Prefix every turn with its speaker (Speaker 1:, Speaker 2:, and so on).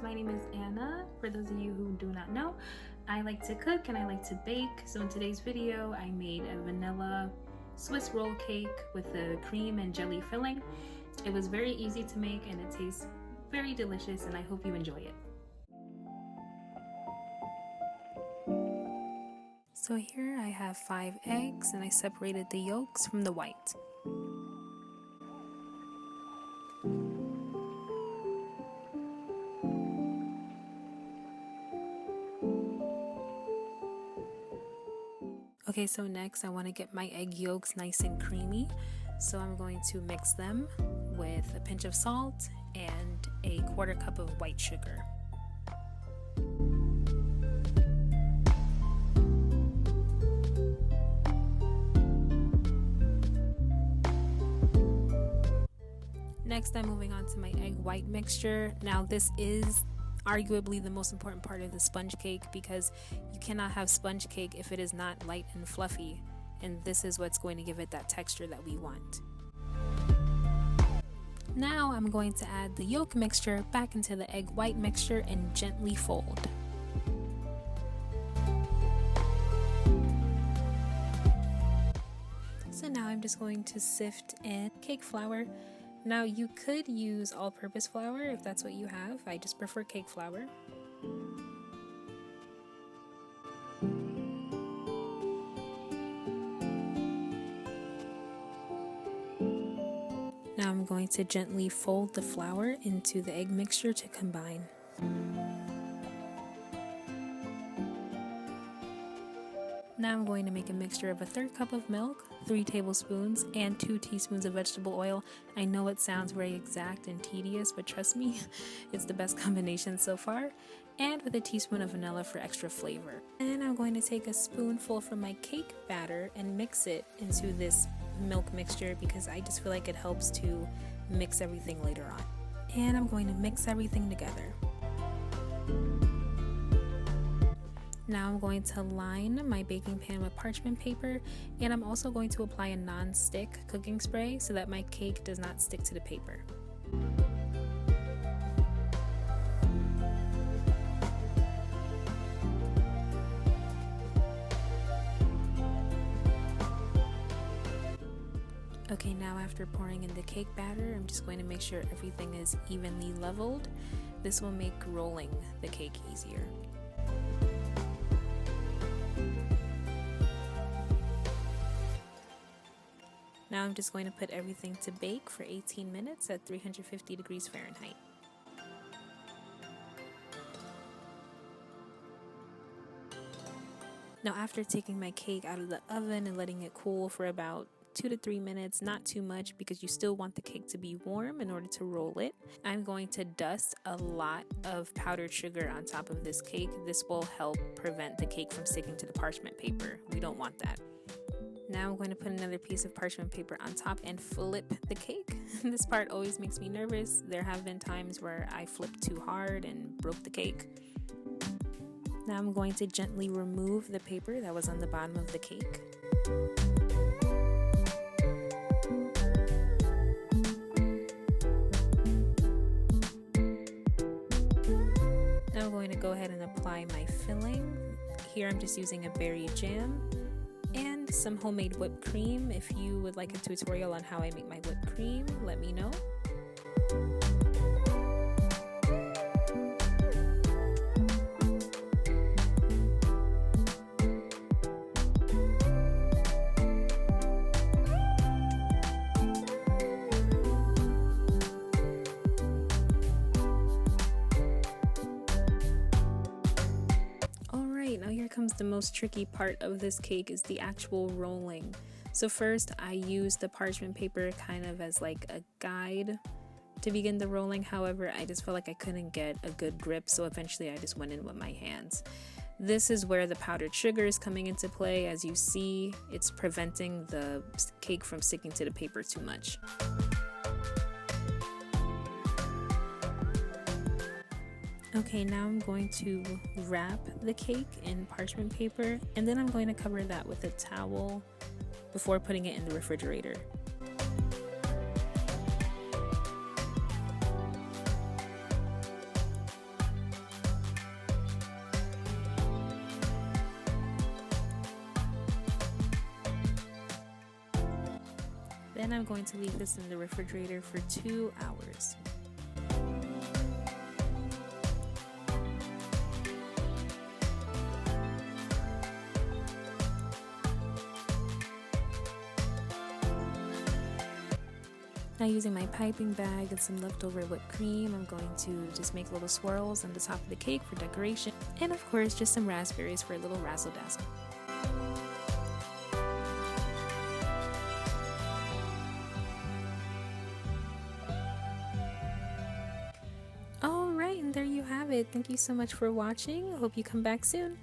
Speaker 1: My name is Anna. For those of you who do not know, I like to cook and I like to bake. So in today's video, I made a vanilla Swiss roll cake with a cream and jelly filling. It was very easy to make and it tastes very delicious, and I hope you enjoy it. So here I have 5 eggs and I separated the yolks from the white. Okay, so next I want to get my egg yolks nice and creamy. So I'm going to mix them with a pinch of salt and a 1/4 cup of white sugar. Next, I'm moving on to my egg white mixture. Now this is arguably the most important part of the sponge cake, because you cannot have sponge cake if it is not light and fluffy, and this is what's going to give it that texture that we want. Now I'm going to add the yolk mixture back into the egg white mixture and gently fold. So now I'm just going to sift in cake flour. Now you could use all-purpose flour if that's what you have. I just prefer cake flour. Now I'm going to gently fold the flour into the egg mixture to combine. Now I'm going to make a mixture of a 1/3 cup of milk, 3 tablespoons, and 2 teaspoons of vegetable oil. I know it sounds very exact and tedious, but trust me, it's the best combination so far. And with a teaspoon of vanilla for extra flavor. And I'm going to take a spoonful from my cake batter and mix it into this milk mixture, because I just feel like it helps to mix everything later on. And I'm going to mix everything together. Now I'm going to line my baking pan with parchment paper, and I'm also going to apply a non-stick cooking spray so that my cake does not stick to the paper. Okay, now after pouring in the cake batter, I'm just going to make sure everything is evenly leveled. This will make rolling the cake easier. Now I'm just going to put everything to bake for 18 minutes at 350 degrees Fahrenheit. Now after taking my cake out of the oven and letting it cool for about 2 to 3 minutes, not too much because you still want the cake to be warm in order to roll it, I'm going to dust a lot of powdered sugar on top of this cake. This will help prevent the cake from sticking to the parchment paper. We don't want that. Now I'm going to put another piece of parchment paper on top and flip the cake. This part always makes me nervous. There have been times where I flipped too hard and broke the cake. Now I'm going to gently remove the paper that was on the bottom of the cake. Now I'm going to go ahead and apply my filling. Here I'm just using a berry jam and some homemade whipped cream. If you would like a tutorial on how I make my whipped cream, let me know. Now here comes the most tricky part of this cake, is the actual rolling. So first I used the parchment paper kind of as like a guide to begin the rolling. However, I just felt like I couldn't get a good grip, so eventually I just went in with my hands. This is where the powdered sugar is coming into play. As you see, it's preventing the cake from sticking to the paper too much. Okay, now I'm going to wrap the cake in parchment paper, and then I'm going to cover that with a towel before putting it in the refrigerator. Then I'm going to leave this in the refrigerator for 2 hours. Now, using my piping bag and some leftover whipped cream, I'm going to just make little swirls on the top of the cake for decoration. And of course, just some raspberries for a little razzle dazzle. Alright, and there you have it. Thank you so much for watching. I hope you come back soon.